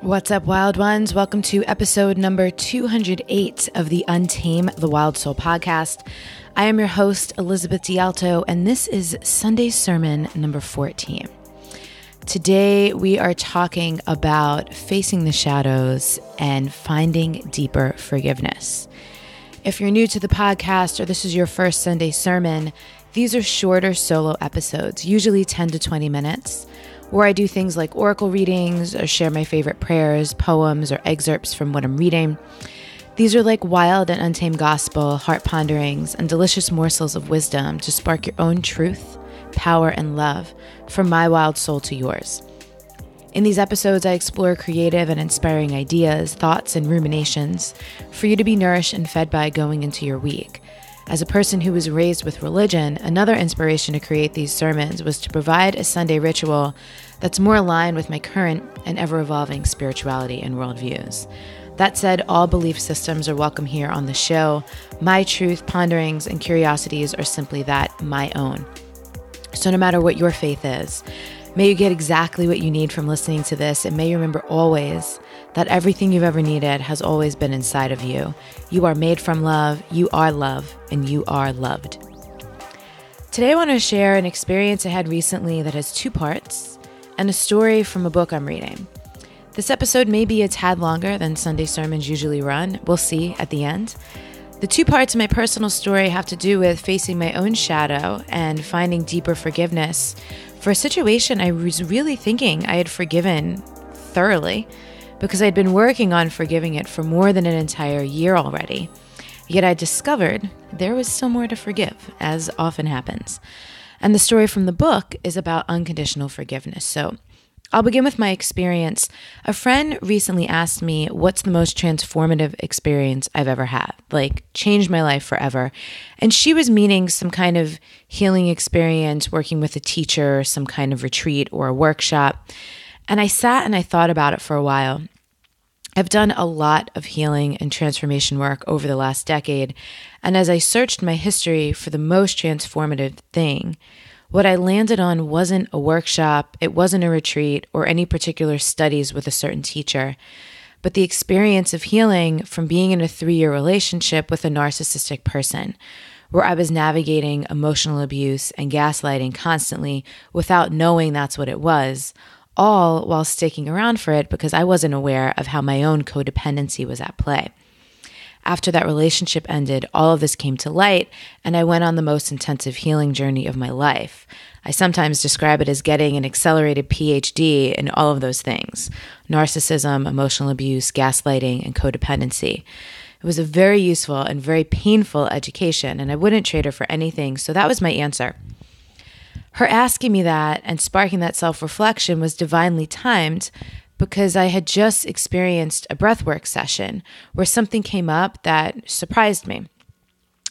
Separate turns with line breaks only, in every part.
What's up, wild ones? Welcome to episode number 208 of the Untame the Wild Soul podcast. I am your host, Elizabeth D'Alto, and this is Sunday sermon number 14. Today, we are talking about facing the shadows and finding deeper forgiveness. If you're new to the podcast or this is your first Sunday sermon, these are shorter solo episodes, usually 10 to 20 minutes, where I do things like oracle readings or share my favorite prayers, poems, or excerpts from what I'm reading. These are like wild and untamed gospel, heart ponderings, and delicious morsels of wisdom to spark your own truth, power, and love from my wild soul to yours. In these episodes, I explore creative and inspiring ideas, thoughts, and ruminations for you to be nourished and fed by going into your week. As a person who was raised with religion, another inspiration to create these sermons was to provide a Sunday ritual that's more aligned with my current and ever-evolving spirituality and worldviews. That said, all belief systems are welcome here on the show. My truth, ponderings, and curiosities are simply that, my own. So no matter what your faith is, may you get exactly what you need from listening to this, and may you remember always that everything you've ever needed has always been inside of you. You are made from love, you are love, and you are loved. Today I want to share an experience I had recently that has two parts and a story from a book I'm reading. This episode may be a tad longer than Sunday sermons usually run. We'll see at the end. The two parts of my personal story have to do with facing my own shadow and finding deeper forgiveness for a situation I was really thinking I had forgiven thoroughly, because I'd been working on forgiving it for more than an entire year already. Yet I discovered there was still more to forgive, as often happens. And the story from the book is about unconditional forgiveness. So I'll begin with my experience. A friend recently asked me what's the most transformative experience I've ever had, like changed my life forever. And she was meaning some kind of healing experience, working with a teacher, some kind of retreat or a workshop. And I sat and I thought about it for a while. I've done a lot of healing and transformation work over the last decade, and as I searched my history for the most transformative thing, what I landed on wasn't a workshop, it wasn't a retreat, or any particular studies with a certain teacher, but the experience of healing from being in a 3-year relationship with a narcissistic person, where I was navigating emotional abuse and gaslighting constantly without knowing that's what it was, all while sticking around for it because I wasn't aware of how my own codependency was at play. After that relationship ended, all of this came to light, and I went on the most intensive healing journey of my life. I sometimes describe it as getting an accelerated PhD in all of those things: narcissism, emotional abuse, gaslighting, and codependency. It was a very useful and very painful education, and I wouldn't trade her for anything, so that was my answer. Her asking me that and sparking that self-reflection was divinely timed because I had just experienced a breathwork session where something came up that surprised me.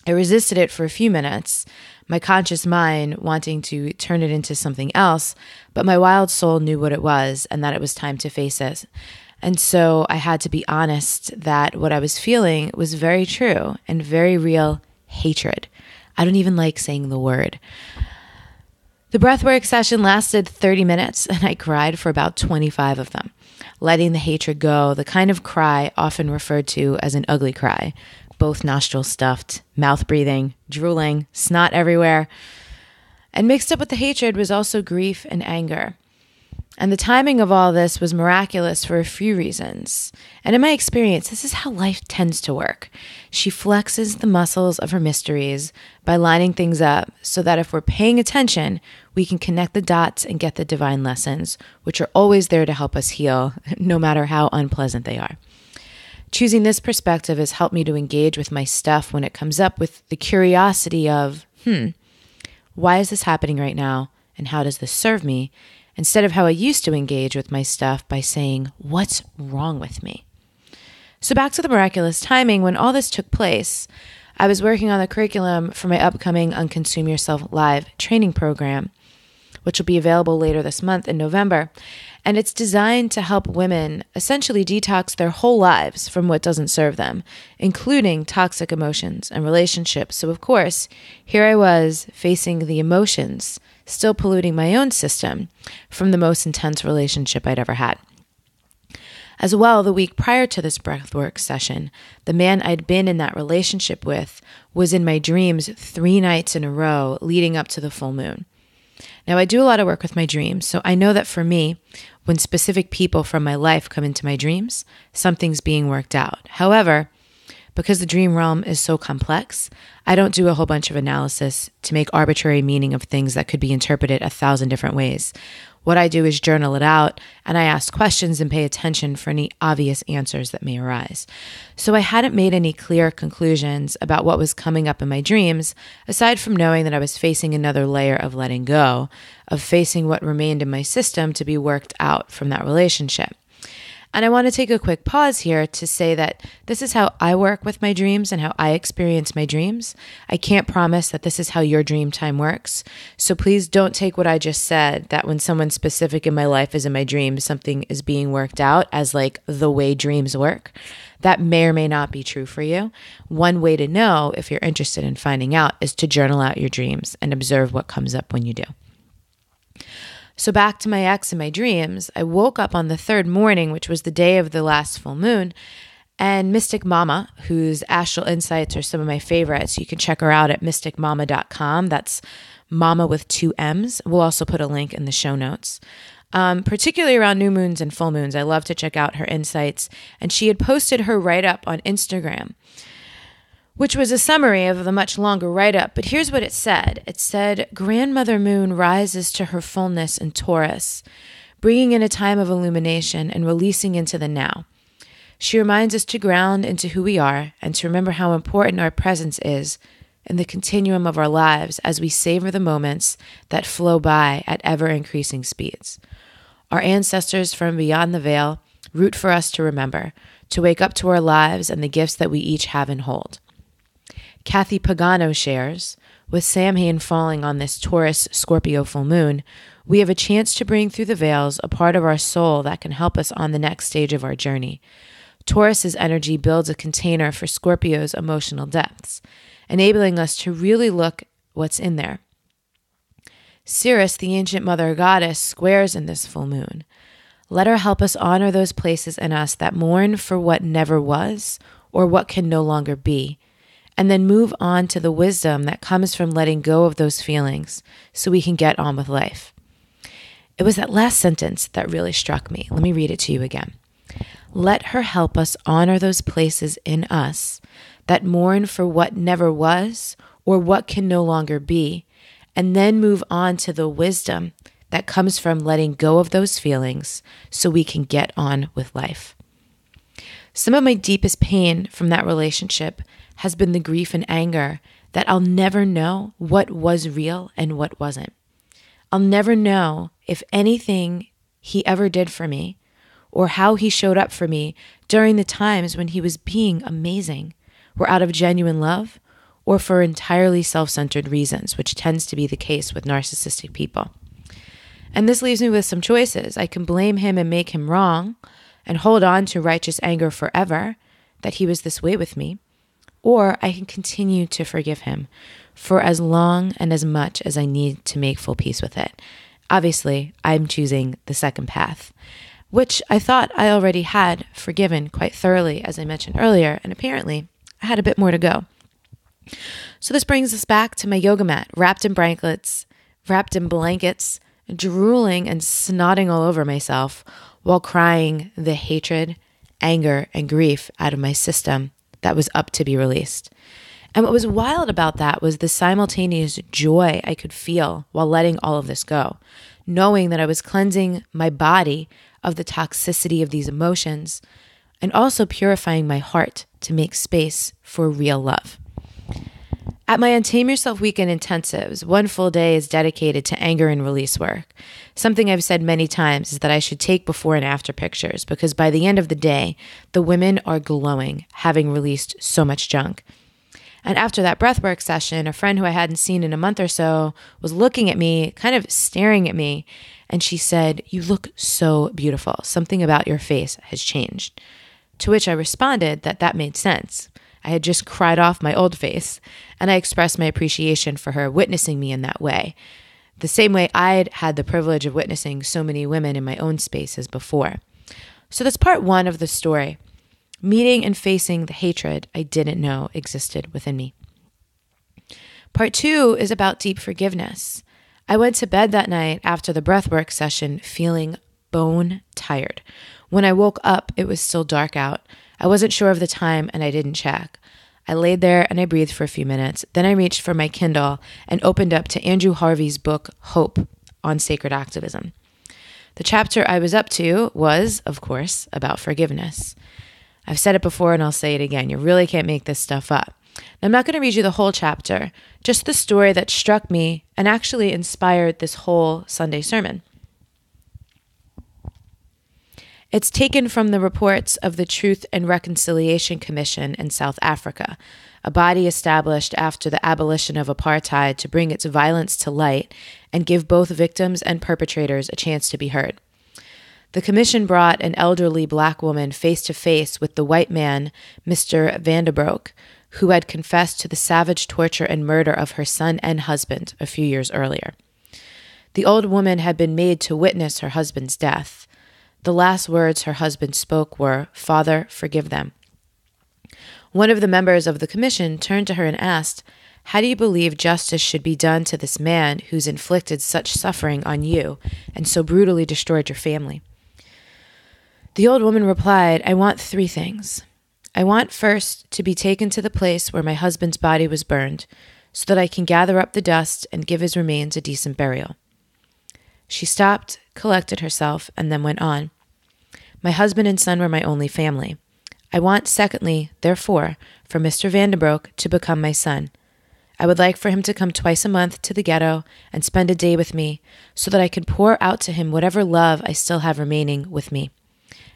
I resisted it for a few minutes, my conscious mind wanting to turn it into something else, but my wild soul knew what it was and that it was time to face it. And so I had to be honest that what I was feeling was very true and very real hatred. I don't even like saying the word. The breathwork session lasted 30 minutes, and I cried for about 25 of them, letting the hatred go, the kind of cry often referred to as an ugly cry, both nostrils stuffed, mouth breathing, drooling, snot everywhere. And mixed up with the hatred was also grief and anger. And the timing of all this was miraculous for a few reasons. And in my experience, this is how life tends to work. She flexes the muscles of her mysteries by lining things up so that if we're paying attention, we can connect the dots and get the divine lessons, which are always there to help us heal, no matter how unpleasant they are. Choosing this perspective has helped me to engage with my stuff when it comes up with the curiosity of, why is this happening right now? And how does this serve me? Instead of how I used to engage with my stuff by saying, what's wrong with me? So back to the miraculous timing. When all this took place, I was working on the curriculum for my upcoming Unconsume Yourself Live training program, which will be available later this month in November. And it's designed to help women essentially detox their whole lives from what doesn't serve them, including toxic emotions and relationships. So of course, here I was facing the emotions, still polluting my own system from the most intense relationship I'd ever had. As well, the week prior to this breathwork session, the man I'd been in that relationship with was in my dreams 3 nights in a row leading up to the full moon. Now, I do a lot of work with my dreams, so I know that for me, when specific people from my life come into my dreams, something's being worked out. However, because the dream realm is so complex, I don't do a whole bunch of analysis to make arbitrary meaning of things that could be interpreted 1,000 different ways. What I do is journal it out, and I ask questions and pay attention for any obvious answers that may arise. So I hadn't made any clear conclusions about what was coming up in my dreams, aside from knowing that I was facing another layer of letting go, of facing what remained in my system to be worked out from that relationship. And I want to take a quick pause here to say that this is how I work with my dreams and how I experience my dreams. I can't promise that this is how your dream time works. So please don't take what I just said, that when someone specific in my life is in my dreams, something is being worked out, as like the way dreams work. That may or may not be true for you. One way to know if you're interested in finding out is to journal out your dreams and observe what comes up when you do. So back to my ex and my dreams, I woke up on the 3rd morning, which was the day of the last full moon, and Mystic Mama, whose astral insights are some of my favorites, you can check her out at mysticmama.com. That's Mama with 2 M's. We'll also put a link in the show notes. Particularly around new moons and full moons, I love to check out her insights. And she had posted her write-up on Instagram, which was a summary of the much longer write-up. But here's what it said. It said, Grandmother Moon rises to her fullness in Taurus, bringing in a time of illumination and releasing into the now. She reminds us to ground into who we are and to remember how important our presence is in the continuum of our lives as we savor the moments that flow by at ever-increasing speeds. Our ancestors from beyond the veil root for us to remember, to wake up to our lives and the gifts that we each have and hold. Kathy Pagano shares, with Samhain falling on this Taurus-Scorpio full moon, we have a chance to bring through the veils a part of our soul that can help us on the next stage of our journey. Taurus's energy builds a container for Scorpio's emotional depths, enabling us to really look what's in there. Ceres, the ancient mother goddess, squares in this full moon. Let her help us honor those places in us that mourn for what never was or what can no longer be, and then move on to the wisdom that comes from letting go of those feelings so we can get on with life. It was that last sentence that really struck me. Let me read it to you again. Let her help us honor those places in us that mourn for what never was or what can no longer be, and then move on to the wisdom that comes from letting go of those feelings so we can get on with life. Some of my deepest pain from that relationship has been the grief and anger that I'll never know what was real and what wasn't. I'll never know if anything he ever did for me or how he showed up for me during the times when he was being amazing were out of genuine love or for entirely self-centered reasons, which tends to be the case with narcissistic people. And this leaves me with some choices. I can blame him and make him wrong and hold on to righteous anger forever that he was this way with me, or I can continue to forgive him for as long and as much as I need to make full peace with it. Obviously, I'm choosing the second path, which I thought I already had forgiven quite thoroughly, as I mentioned earlier, and apparently I had a bit more to go. So this brings us back to my yoga mat, wrapped in blankets, drooling and snotting all over myself while crying the hatred, anger, and grief out of my system that was up to be released. And what was wild about that was the simultaneous joy I could feel while letting all of this go, knowing that I was cleansing my body of the toxicity of these emotions and also purifying my heart to make space for real love. At my Untame Yourself Weekend Intensives, one full day is dedicated to anger and release work. Something I've said many times is that I should take before and after pictures because by the end of the day, the women are glowing, having released so much junk. And after that breathwork session, a friend who I hadn't seen in a month or so was looking at me, kind of staring at me, and she said, "You look so beautiful. Something about your face has changed." To which I responded that made sense. I had just cried off my old face, and I expressed my appreciation for her witnessing me in that way, the same way I'd had the privilege of witnessing so many women in my own spaces before. So that's part one of the story, meeting and facing the hatred I didn't know existed within me. Part two is about deep forgiveness. I went to bed that night after the breathwork session feeling bone tired. When I woke up, it was still dark out. I wasn't sure of the time and I didn't check. I laid there and I breathed for a few minutes. Then I reached for my Kindle and opened up to Andrew Harvey's book, Hope, on Sacred Activism. The chapter I was up to was, of course, about forgiveness. I've said it before and I'll say it again. You really can't make this stuff up. Now, I'm not going to read you the whole chapter, just the story that struck me and actually inspired this whole Sunday sermon. It's taken from the reports of the Truth and Reconciliation Commission in South Africa, a body established after the abolition of apartheid to bring its violence to light and give both victims and perpetrators a chance to be heard. The commission brought an elderly black woman face to face with the white man, Mr. Vanderbroek, who had confessed to the savage torture and murder of her son and husband a few years earlier. The old woman had been made to witness her husband's death. The last words her husband spoke were, "Father, forgive them." One of the members of the commission turned to her and asked, "How do you believe justice should be done to this man who's inflicted such suffering on you and so brutally destroyed your family?" The old woman replied, "I want three things. I want first to be taken to the place where my husband's body was burned so that I can gather up the dust and give his remains a decent burial." She stopped, collected herself, and then went on. "My husband and son were my only family. I want, secondly, therefore, for Mr. Vanderbroek to become my son. I would like for him to come twice a month to the ghetto and spend a day with me so that I can pour out to him whatever love I still have remaining with me.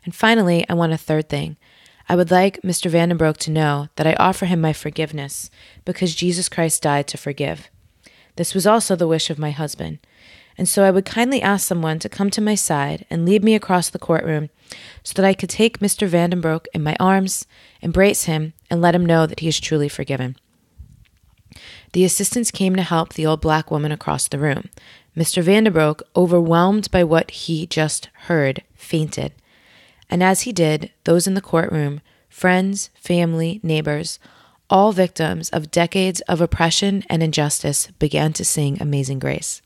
And finally, I want a third thing. I would like Mr. Vanderbroek to know that I offer him my forgiveness because Jesus Christ died to forgive. This was also the wish of my husband. And so I would kindly ask someone to come to my side and lead me across the courtroom so that I could take Mr. Vanderbroek in my arms, embrace him, and let him know that he is truly forgiven." The assistants came to help the old black woman across the room. Mr. Vanderbroek, overwhelmed by what he just heard, fainted. And as he did, those in the courtroom, friends, family, neighbors, all victims of decades of oppression and injustice, began to sing Amazing Grace.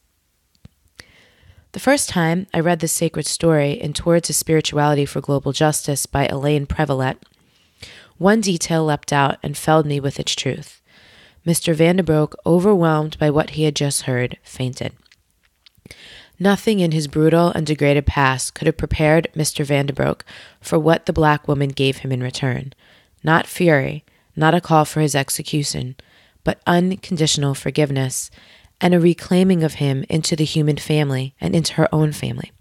The first time I read this sacred story in Towards a Spirituality for Global Justice by Elaine Prevalette, one detail leapt out and felled me with its truth. Mr. Vanderbroek, overwhelmed by what he had just heard, fainted. Nothing in his brutal and degraded past could have prepared Mr. Vanderbroek for what the black woman gave him in return. Not fury, not a call for his execution, but unconditional forgiveness and a reclaiming of him into the human family and into her own family.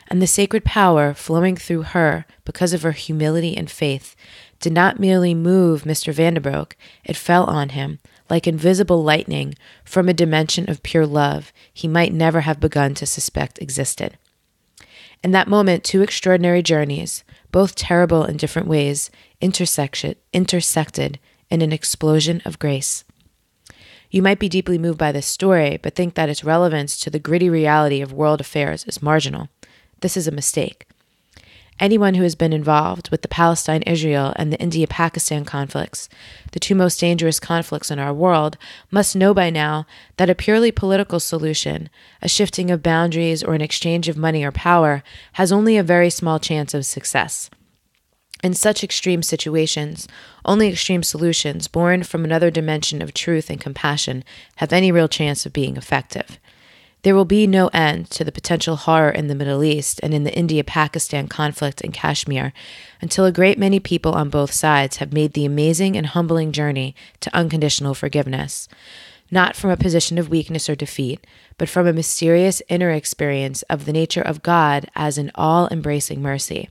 And the sacred power flowing through her because of her humility and faith did not merely move Mr. Vanderbroek, it fell on him like invisible lightning from a dimension of pure love he might never have begun to suspect existed. In that moment, two extraordinary journeys, both terrible in different ways, intersected in an explosion of grace. You might be deeply moved by this story, but think that its relevance to the gritty reality of world affairs is marginal. This is a mistake. Anyone who has been involved with the Palestine-Israel and the India-Pakistan conflicts, the two most dangerous conflicts in our world, must know by now that a purely political solution, a shifting of boundaries or an exchange of money or power, has only a very small chance of success. In such extreme situations, only extreme solutions born from another dimension of truth and compassion have any real chance of being effective. There will be no end to the potential horror in the Middle East and in the India-Pakistan conflict in Kashmir until a great many people on both sides have made the amazing and humbling journey to unconditional forgiveness, not from a position of weakness or defeat, but from a mysterious inner experience of the nature of God as an all-embracing mercy.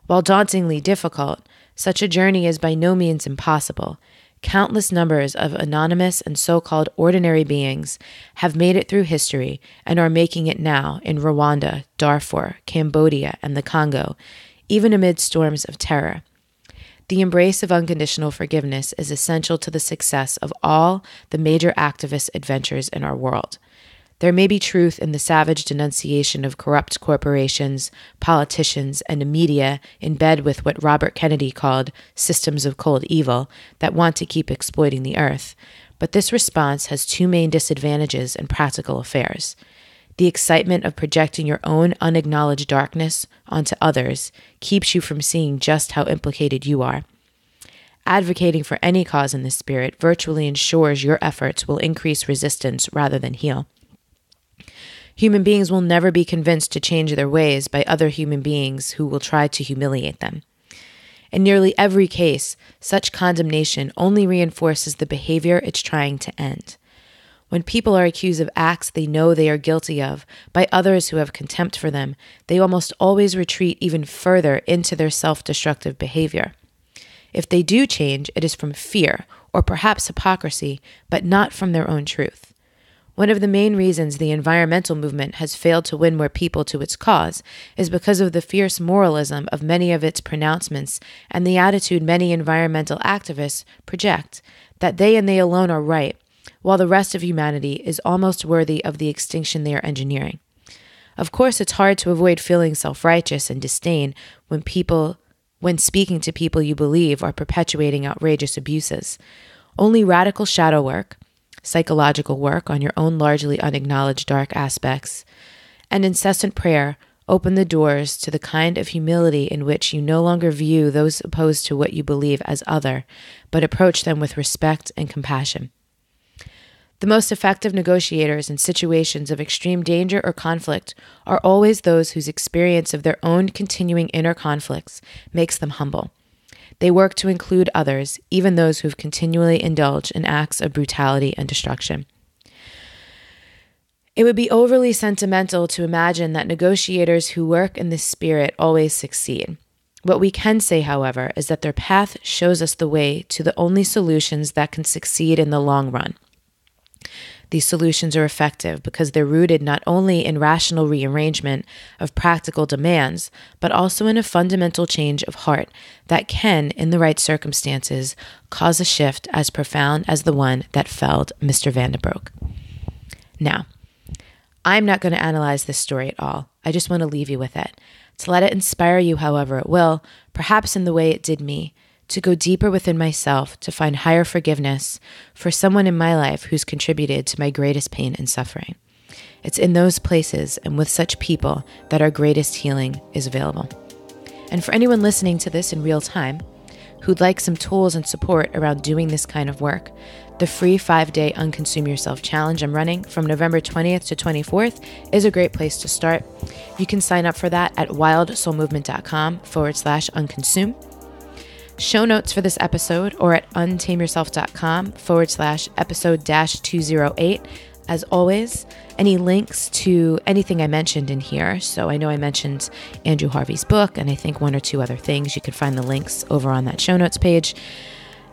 While dauntingly difficult, such a journey is by no means impossible. Countless numbers of anonymous and so-called ordinary beings have made it through history and are making it now in Rwanda, Darfur, Cambodia, and the Congo, even amid storms of terror. The embrace of unconditional forgiveness is essential to the success of all the major activist adventures in our world. There may be truth in the savage denunciation of corrupt corporations, politicians, and a media in bed with what Robert Kennedy called systems of cold evil that want to keep exploiting the earth. But this response has two main disadvantages in practical affairs. The excitement of projecting your own unacknowledged darkness onto others keeps you from seeing just how implicated you are. Advocating for any cause in this spirit virtually ensures your efforts will increase resistance rather than heal. Human beings will never be convinced to change their ways by other human beings who will try to humiliate them. In nearly every case, such condemnation only reinforces the behavior it's trying to end. When people are accused of acts they know they are guilty of by others who have contempt for them, they almost always retreat even further into their self-destructive behavior. If they do change, it is from fear or perhaps hypocrisy, but not from their own truth. One of the main reasons the environmental movement has failed to win more people to its cause is because of the fierce moralism of many of its pronouncements and the attitude many environmental activists project, that they and they alone are right, while the rest of humanity is almost worthy of the extinction they are engineering. Of course, it's hard to avoid feeling self-righteous and disdain when speaking to people you believe are perpetuating outrageous abuses. Only radical shadow work, psychological work on your own largely unacknowledged dark aspects, and incessant prayer open the doors to the kind of humility in which you no longer view those opposed to what you believe as other, but approach them with respect and compassion. The most effective negotiators in situations of extreme danger or conflict are always those whose experience of their own continuing inner conflicts makes them humble. They work to include others, even those who've continually indulged in acts of brutality and destruction. It would be overly sentimental to imagine that negotiators who work in this spirit always succeed. What we can say, however, is that their path shows us the way to the only solutions that can succeed in the long run. These solutions are effective because they're rooted not only in rational rearrangement of practical demands, but also in a fundamental change of heart that can, in the right circumstances, cause a shift as profound as the one that felled Mr. Vandenbroek. Now, I'm not going to analyze this story at all. I just want to leave you with it. To let it inspire you, however it will, perhaps in the way it did me, to go deeper within myself, to find higher forgiveness for someone in my life who's contributed to my greatest pain and suffering. It's in those places and with such people that our greatest healing is available. And for anyone listening to this in real time who'd like some tools and support around doing this kind of work, the free 5-day Unconsume Yourself Challenge I'm running from November 20th to 24th is a great place to start. You can sign up for that at wildsoulmovement.com/unconsume. Show notes for this episode or at untameyourself.com/episode-208. As always, any links to anything I mentioned in here. So I know I mentioned Andrew Harvey's book and I think one or two other things. You can find the links over on that show notes page.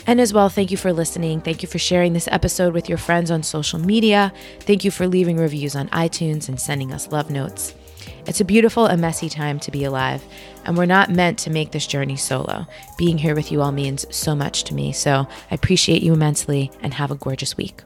And as well, thank you for listening. Thank you for sharing this episode with your friends on social media. Thank you for leaving reviews on iTunes and sending us love notes. It's a beautiful and messy time to be alive, and we're not meant to make this journey solo. Being here with you all means so much to me, so I appreciate you immensely and have a gorgeous week.